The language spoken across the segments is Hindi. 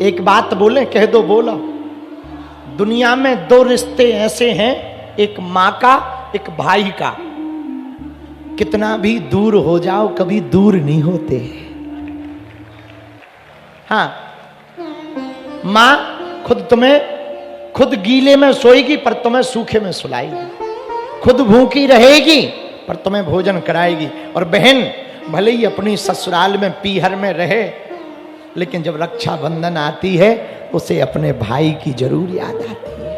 एक बात बोले, कह दो बोला। दुनिया में दो रिश्ते ऐसे हैं, एक माँ का, एक भाई का। कितना भी दूर हो जाओ कभी दूर नहीं होते। हाँ, माँ खुद गीले में सोएगी पर तुम्हें सूखे में सुलाएगी, खुद भूखी रहेगी पर तुम्हें भोजन कराएगी। और बहन भले ही अपनी ससुराल में पीहर में रहे, लेकिन जब रक्षाबंधन आती है उसे अपने भाई की जरूर याद आती है।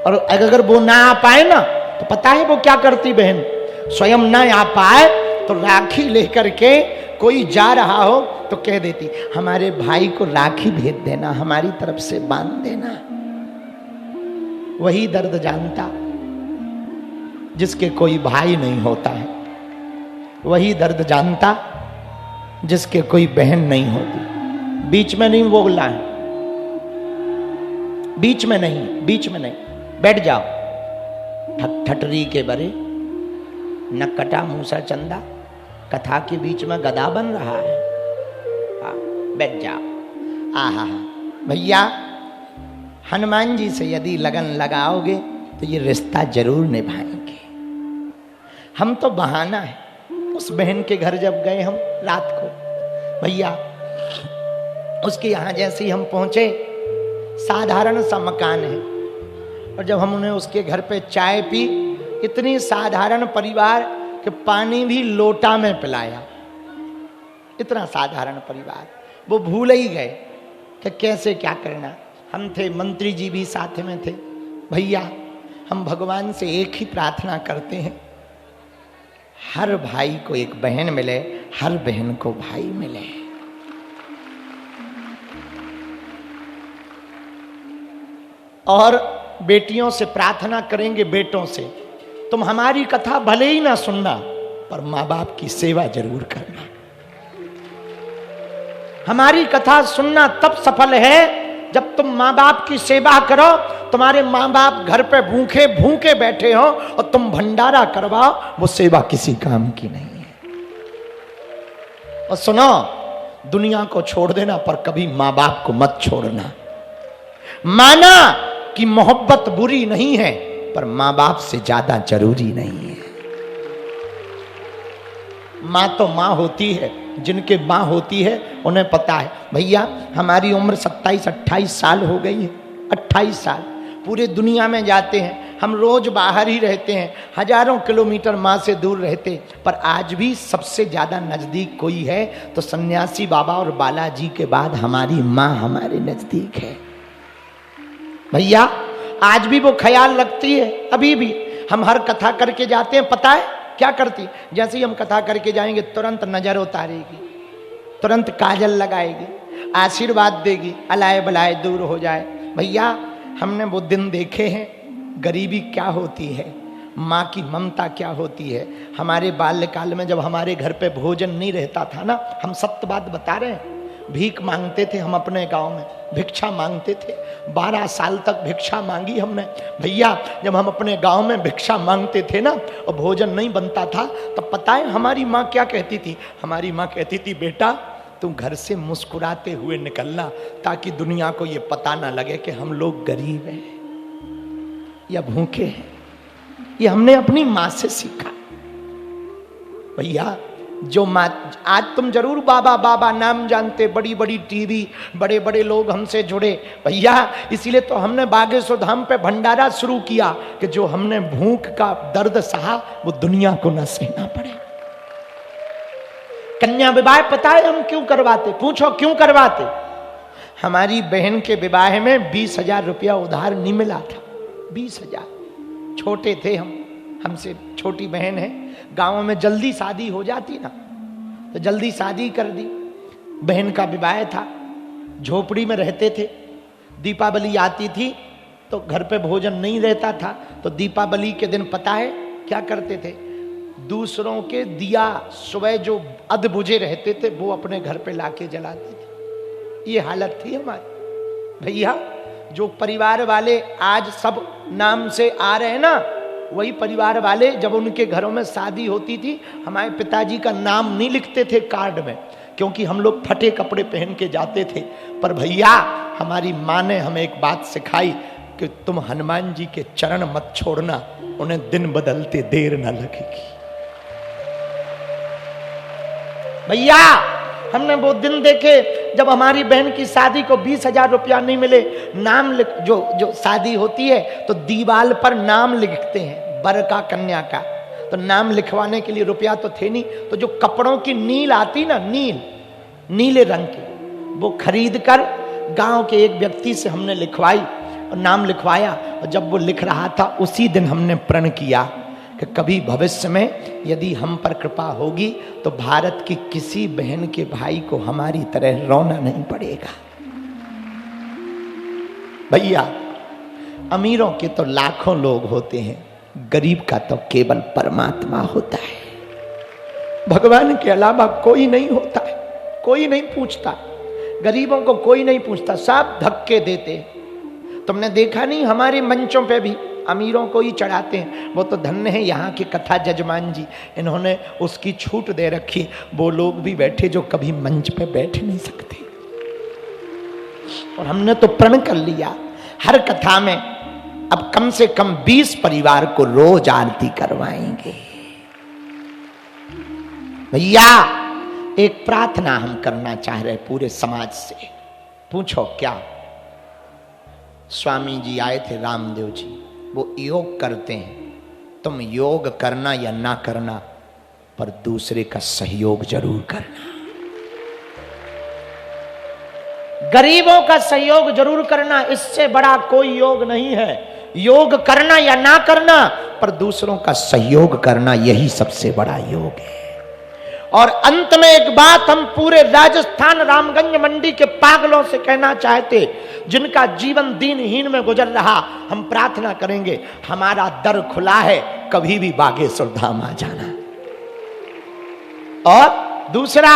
और अगर वो ना आ पाए ना तो पता है वो क्या करती बहन, स्वयं ना आ पाए तो राखी लेकर के कोई जा रहा हो तो कह देती, हमारे भाई को राखी भेज देना, हमारी तरफ से बांध देना। वही दर्द जानता जिसके कोई भाई नहीं होता है, वही दर्द जानता जिसके कोई बहन नहीं होती। बीच में नहीं बोलना है, बीच में नहीं। बैठ जाओ। ठटरी के बरे न कटा मूसा चंदा, कथा के बीच में गधा बन रहा है। बैठ जाओ। आहा भैया, हनुमान जी से यदि लगन लगाओगे तो ये रिश्ता जरूर निभाएंगे। हम तो बहाना है। उस बहन के घर जब गए हम रात को, भैया उसके यहाँ जैसे ही हम पहुंचे, साधारण सा मकान है, और जब हमने उसके घर पे चाय पी, इतनी साधारण परिवार कि पानी भी लोटा में पिलाया। इतना साधारण परिवार, वो भूल ही गए कि कैसे क्या करना। हम थे, मंत्री जी भी साथ में थे। भैया हम भगवान से एक ही प्रार्थना करते हैं, हर भाई को एक बहन मिले, हर बहन को भाई मिले। और बेटियों से प्रार्थना करेंगे, बेटों से, तुम हमारी कथा भले ही ना सुनना पर माँ बाप की सेवा जरूर करना। हमारी कथा सुनना तब सफल है जब तुम माँ बाप की सेवा करो। तुम्हारे माँ बाप घर पे भूखे भूखे बैठे हो और तुम भंडारा करवाओ, वो सेवा किसी काम की नहीं है। और सुनो, दुनिया को छोड़ देना पर कभी माँ बाप को मत छोड़ना। माना कि मोहब्बत बुरी नहीं है पर माँ बाप से ज्यादा जरूरी नहीं है। माँ तो माँ होती है, जिनके माँ होती है उन्हें पता है। भैया हमारी उम्र 27-28 साल हो गई है, 28 साल। पूरे दुनिया में जाते हैं, हम रोज बाहर ही रहते हैं, हजारों किलोमीटर माँ से दूर रहते, पर आज भी सबसे ज्यादा नजदीक कोई है तो सन्यासी बाबा और बालाजी के बाद हमारी माँ हमारे नजदीक है। भैया आज भी वो ख्याल रखती है। अभी भी हम हर कथा करके जाते हैं, पता है क्या करती, जैसे ही हम कथा करके जाएंगे तुरंत नजर उतारेगी, तुरंत काजल लगाएगी, आशीर्वाद देगी, अलाए बलाए दूर हो जाए। भैया हमने वो दिन देखे हैं, गरीबी क्या होती है, माँ की ममता क्या होती है। हमारे बाल्यकाल में जब हमारे घर पे भोजन नहीं रहता था ना, हम सत्य बात बता रहे हैं, भीख मांगते थे हम अपने गांव में, भिक्षा मांगते थे। 12 साल तक भिक्षा मांगी हमने। भैया जब हम अपने गांव में भिक्षा मांगते थे ना और भोजन नहीं बनता था, तब पता है हमारी माँ क्या कहती थी? हमारी माँ कहती थी, बेटा तुम घर से मुस्कुराते हुए निकलना ताकि दुनिया को ये पता ना लगे कि हम लोग गरीब हैं या भूखे हैं। ये हमने अपनी माँ से सीखा। भैया जो माँ, आज तुम जरूर बाबा बाबा नाम जानते, बड़ी बड़ी टीवी, बड़े बड़े लोग हमसे जुड़े। भैया इसीलिए तो हमने बागेश्वर धाम पे भंडारा शुरू किया कि जो हमने भूख का दर्द सहा वो दुनिया को न सहना पड़े। कन्या विवाह पता है हम क्यों करवाते? पूछो क्यों करवाते? हमारी बहन के विवाह में 20,000 रुपया उधार नहीं मिला था। 20,000। छोटे थे हम, हमसे छोटी बहन है। गांव में जल्दी शादी हो जाती ना तो जल्दी शादी कर दी। बहन का विवाह था, झोपड़ी में रहते थे। दीपावली आती थी तो घर पे भोजन नहीं रहता था, तो दीपावली के दिन पता है क्या करते थे? दूसरों के दिया सुबह जो अध बुझे रहते थे वो अपने घर पे लाके जलाते थे। ये हालत थी हमारी। भैया जो परिवार वाले आज सब नाम से आ रहे हैं ना, वही परिवार वाले जब उनके घरों में शादी होती थी, हमारे पिताजी का नाम नहीं लिखते थे कार्ड में क्योंकि हम लोग फटे कपड़े पहन के जाते थे। पर भैया हमारी माँ ने हमें एक बात सिखाई कि तुम हनुमान जी के चरण मत छोड़ना, उन्हें दिन बदलते देर न लगेगी। भैया हमने वो दिन देखे जब हमारी बहन की शादी को 20,000 रुपया नहीं मिले, नाम लिख, जो शादी होती है तो दीवाल पर नाम लिखते हैं, वर का कन्या का, तो नाम लिखवाने के लिए रुपया तो थे नहीं, तो जो कपड़ों की नील आती ना, नीले रंग की, वो खरीद कर गांव के एक व्यक्ति से हमने लिखवाई और नाम लिखवाया। और जब वो लिख रहा था उसी दिन हमने प्रण किया कि कभी भविष्य में यदि हम पर कृपा होगी तो भारत की किसी बहन के भाई को हमारी तरह रोना नहीं पड़ेगा। भैया अमीरों के तो लाखों लोग होते हैं, गरीब का तो केवल परमात्मा होता है। भगवान के अलावा कोई नहीं होता है, कोई नहीं पूछता। गरीबों को कोई नहीं पूछता, सब धक्के देते। तुमने देखा नहीं हमारे मंचों पे भी अमीरों को ही चढ़ाते हैं। वो तो धन्य है यहाँ के कथा जजमान जी, इन्होंने उसकी छूट दे रखी। वो लोग भी बैठे जो कभी मंच पे बैठ नहीं सकते। और हमने तो प्रण कर लिया हर कथा में अब कम से कम 20 परिवार को रोज आरती करवाएंगे। भैया एक प्रार्थना हम करना चाह रहे पूरे समाज से। पूछो क्या? स्वामी जी आए थे, रामदेव जी, वो योग करते हैं। तुम योग करना या ना करना, पर दूसरे का सहयोग जरूर करना। गरीबों का सहयोग जरूर करना, इससे बड़ा कोई योग नहीं है। योग करना या ना करना, पर दूसरों का सहयोग करना, यही सबसे बड़ा योग है। और अंत में एक बात हम पूरे राजस्थान रामगंज मंडी के पागलों से कहना चाहते, जिनका जीवन दीनहीन में गुजर रहा, हम प्रार्थना करेंगे हमारा दर खुला है, कभी भी बागेश्वर धाम आ जाना। और दूसरा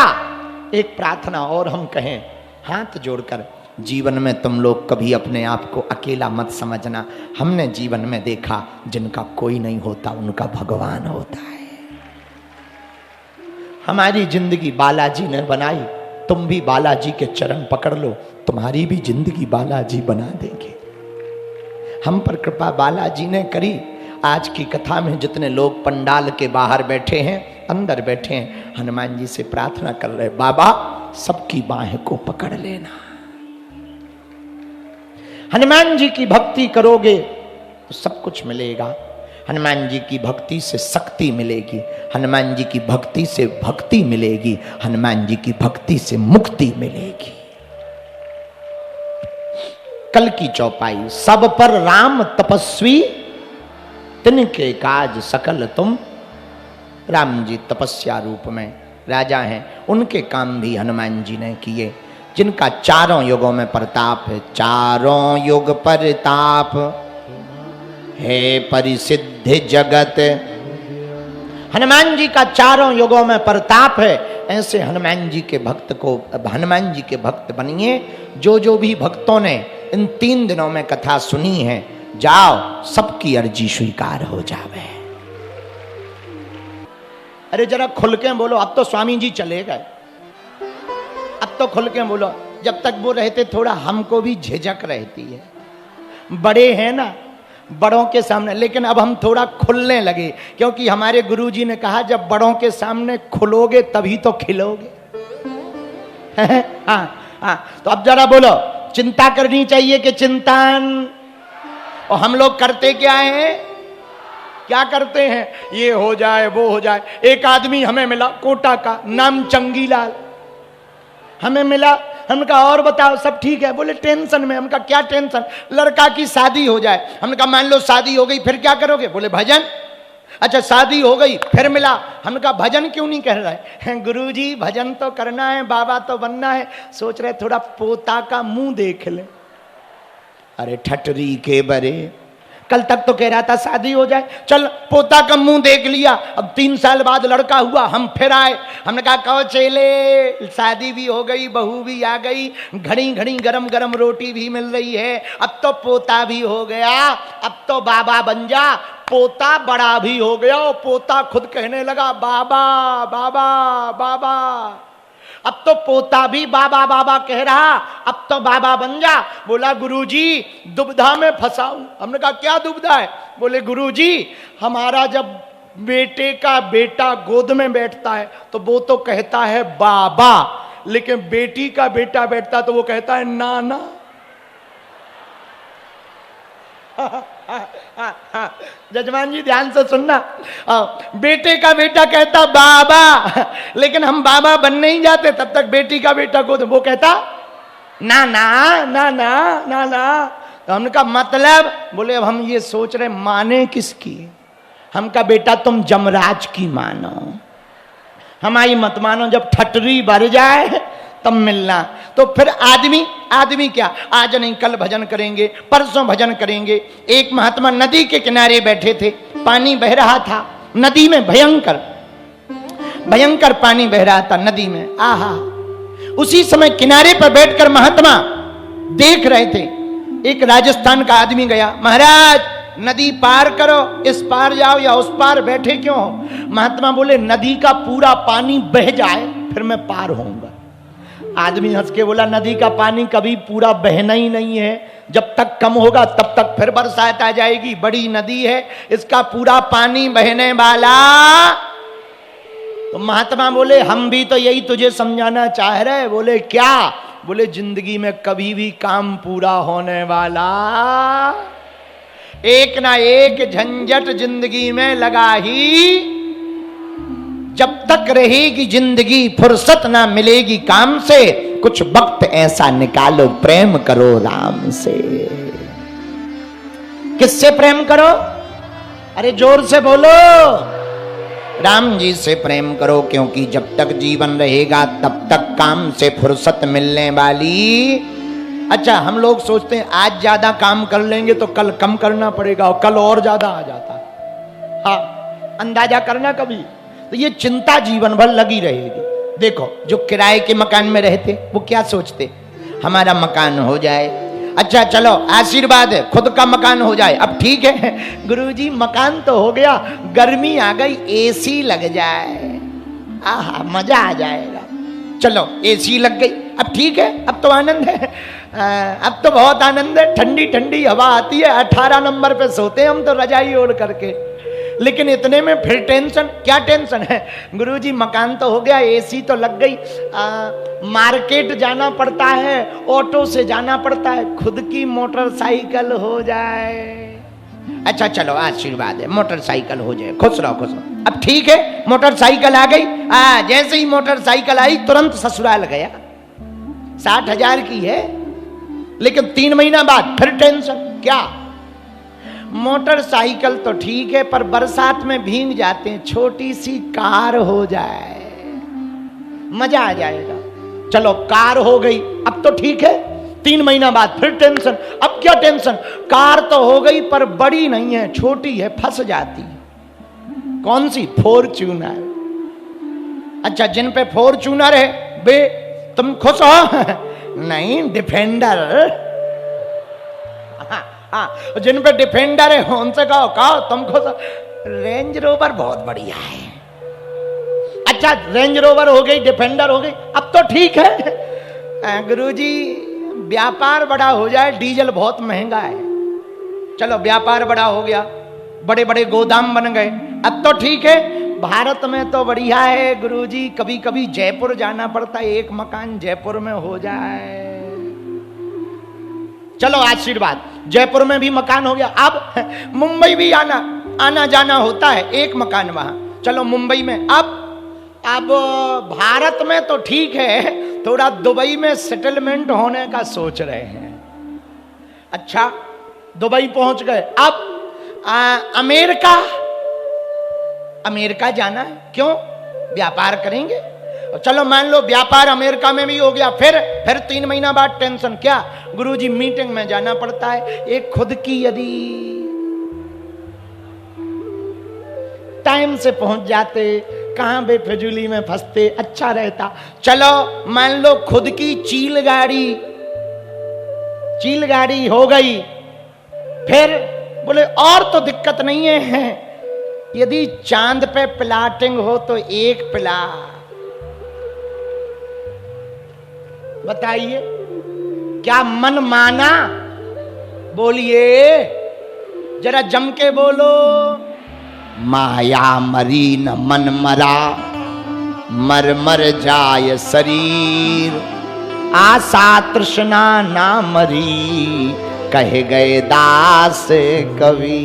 एक प्रार्थना और हम कहें हाथ जोड़कर, जीवन में तुम लोग कभी अपने आप को अकेला मत समझना। हमने जीवन में देखा जिनका कोई नहीं होता उनका भगवान होता है। हमारी जिंदगी बालाजी ने बनाई, तुम भी बालाजी के चरण पकड़ लो, तुम्हारी भी जिंदगी बालाजी बना देंगे। हम पर कृपा बालाजी ने करी। आज की कथा में जितने लोग पंडाल के बाहर बैठे हैं, अंदर बैठे हैं, हनुमान जी से प्रार्थना कर रहे, बाबा सबकी बाहें को पकड़ लेना। हनुमान जी की भक्ति करोगे तो सब कुछ मिलेगा। हनुमान जी की भक्ति से शक्ति मिलेगी, हनुमान जी की भक्ति से भक्ति मिलेगी, हनुमान जी की भक्ति से मुक्ति मिलेगी। कल की चौपाई, सब पर राम तपस्वी, तिनके काज सकल तुम। राम जी तपस्या रूप में राजा हैं, उनके काम भी हनुमान जी ने किए, जिनका चारों युगों में प्रताप है। चारों युग प्रताप है परिसिद्ध जगत। हनुमान जी का चारों युगों में प्रताप है। ऐसे हनुमान जी के भक्त को, हनुमान जी के भक्त बनिए। जो भी भक्तों ने इन 3 दिनों में कथा सुनी है, जाओ सबकी अर्जी स्वीकार हो जावे। अरे जरा खुल के बोलो, अब तो स्वामी जी चले गए, अब तो खुल के बोलो। जब तक वो रहते थोड़ा हमको भी झिझक रहती है, बड़े हैं ना, बड़ों के सामने। लेकिन अब हम थोड़ा खुलने लगे, क्योंकि हमारे गुरुजी ने कहा जब बड़ों के सामने खुलोगे तभी तो खिलोगे। हाँ, तो अब जरा बोलो, चिंता करनी चाहिए कि चिंतन। और हम लोग करते क्या है? क्या करते हैं? ये हो जाए वो हो जाए। एक आदमी हमें मिला कोटा का, नाम चंगीलाल, हमें मिला। हमने कहा और बताओ सब ठीक है? बोले टेंशन में। हमने कहा क्या टेंशन? लड़का की शादी हो जाए। हमने कहा मान लो शादी हो गई, फिर क्या करोगे? बोले भजन। अच्छा शादी हो गई, फिर मिला। हमने कहा भजन क्यों नहीं कर रहे? गुरुजी भजन तो करना है, बाबा तो बनना है, सोच रहे थोड़ा पोता का मुंह देख ले। अरे ठटरी के बरे, कल तक तो कह रहा था शादी हो जाए, चल पोता का मुंह देख लिया। अब 3 साल बाद लड़का हुआ, हम फिर आए। हमने कहा कहो चेले, शादी भी हो गई, बहू भी आ गई, घड़ी घड़ी गरम गरम रोटी भी मिल रही है, अब तो पोता भी हो गया, अब तो बाबा बन जा। पोता बड़ा भी हो गया और पोता खुद कहने लगा बाबा बाबा बाबा। अब तो पोता भी बाबा बाबा कह रहा, अब तो बाबा बन जा। बोला गुरुजी दुविधा में फंसा हूं। हमने कहा क्या दुविधा है? बोले गुरुजी हमारा जब बेटे का बेटा गोद में बैठता है तो वो तो कहता है बाबा, लेकिन बेटी का बेटा बैठता तो वो कहता है नाना। जजमान जी ध्यान से सुनना, बेटे का बेटा कहता बाबा, लेकिन हम बाबा बन नहीं जाते तब तक बेटी का बेटा गोद वो कहता नाना नाना नाना। तो हमने कहा मतलब? बोले अब हम ये सोच रहे माने किसकी। हम कहा बेटा तुम जमराज की मानो, हमारी मत मानो। जब ठटरी भर जाए तब मिलना। तो फिर आदमी क्या, आज नहीं कल भजन करेंगे, परसों भजन करेंगे। एक महात्मा नदी के किनारे बैठे थे, पानी बह रहा था नदी में, भयंकर भयंकर पानी बह रहा था नदी में। आहा, उसी समय किनारे पर बैठकर महात्मा देख रहे थे। एक राजस्थान का आदमी गया, महाराज नदी पार करो, इस पार जाओ या उस पार, बैठे क्यों हो? महात्मा बोले नदी का पूरा पानी बह जाए फिर मैं पार होऊंगा। आदमी हंस के बोला नदी का पानी कभी पूरा बहना ही नहीं है, जब तक कम होगा तब तक फिर बरसात आ जाएगी, बड़ी नदी है, इसका पूरा पानी बहने वाला। तो महात्मा बोले हम भी तो यही तुझे समझाना चाह रहे। बोले क्या? बोले जिंदगी में कभी भी काम पूरा होने वाला, एक ना एक झंझट जिंदगी में लगा ही। जब तक रहेगी जिंदगी फुर्सत ना मिलेगी काम से, कुछ वक्त ऐसा निकालो प्रेम करो राम से। किससे प्रेम करो? अरे जोर से बोलो, राम जी से प्रेम करो, क्योंकि जब तक जीवन रहेगा तब तक काम से फुर्सत मिलने वाली। अच्छा, हम लोग सोचते हैं आज ज्यादा काम कर लेंगे तो कल कम करना पड़ेगा और कल और ज्यादा आ जाता। हाँ, अंदाजा करना कभी। तो ये चिंता जीवन भर लगी रहेगी। देखो जो किराए के मकान में रहते वो क्या सोचते, हमारा मकान हो जाए, अच्छा चलो आशीर्वाद है खुद का मकान हो जाए। अब ठीक है गुरुजी मकान तो हो गया, गर्मी आ गई एसी लग जाए, आहा मजा आ जाएगा। चलो एसी लग गई, अब ठीक है, अब तो आनंद है, अब तो बहुत आनंद है, ठंडी ठंडी हवा आती है, 18 नंबर पे सोते हैं हम तो रजाई ओढ़ करके। लेकिन इतने में फिर टेंशन, क्या टेंशन है गुरुजी मकान तो हो गया, एसी तो लग गई, मार्केट जाना पड़ता है, ऑटो से जाना पड़ता है, खुद की मोटरसाइकिल हो जाए। अच्छा चलो आशीर्वाद है मोटरसाइकिल हो जाए, खुश रहो खुश रहो। अब ठीक है मोटरसाइकिल आ गई, जैसे ही मोटरसाइकिल आई तुरंत ससुराल गया, 60,000 की है। लेकिन 3 महीना बाद फिर टेंशन, क्या मोटरसाइकिल तो ठीक है पर बरसात में भीग जाते हैं, छोटी सी कार हो जाए मजा आ जाएगा। चलो कार हो गई, अब तो ठीक है, 3 महीना बाद फिर टेंशन। अब क्या टेंशन, कार तो हो गई पर बड़ी नहीं है, छोटी है, फंस जाती। कौन सी? फॉर्च्यूनर। अच्छा जिन पे फॉर्च्यूनर है बे तुम खुश हो? नहीं डिफेंडर। हाँ, जिन पे डिफेंडर है उनसे कहो तुम खुश हो? रेंज रोवर बहुत बढ़िया है। अच्छा रेंज रोवर हो गई, डिफेंडर हो गई, अब तो ठीक है। गुरुजी व्यापार बड़ा हो जाए, डीजल बहुत महंगा है। चलो व्यापार बड़ा हो गया, बड़े बड़े गोदाम बन गए, अब तो ठीक है। भारत में तो बढ़िया है गुरुजी, कभी कभी जयपुर जाना पड़ता है, एक मकान जयपुर में हो जाए। चलो आशीर्वाद, जयपुर में भी मकान हो गया। अब मुंबई भी आना जाना होता है, एक मकान वहां। चलो मुंबई में, अब भारत में तो ठीक है, थोड़ा दुबई में सेटलमेंट होने का सोच रहे हैं। अच्छा दुबई पहुंच गए, अब अमेरिका जाना है, क्यों? व्यापार करेंगे। चलो मान लो व्यापार अमेरिका में भी हो गया, फिर 3 महीना बाद टेंशन, क्या गुरुजी मीटिंग में जाना पड़ता है। एक खुद की यदि टाइम से पहुंच जाते, कहां बेफिजूली में फंसते, अच्छा रहता। चलो मान लो खुद की चील गाड़ी हो गई, फिर बोले और तो दिक्कत नहीं है, यदि चांद पे प्लाटिंग हो तो एक प्ला, बताइए, क्या मन माना? बोलिए जरा जम के बोलो। माया मरी न मन मरा, मर मर जाय शरीर, आशा तृष्णा ना मरी, कह गए दास कवि।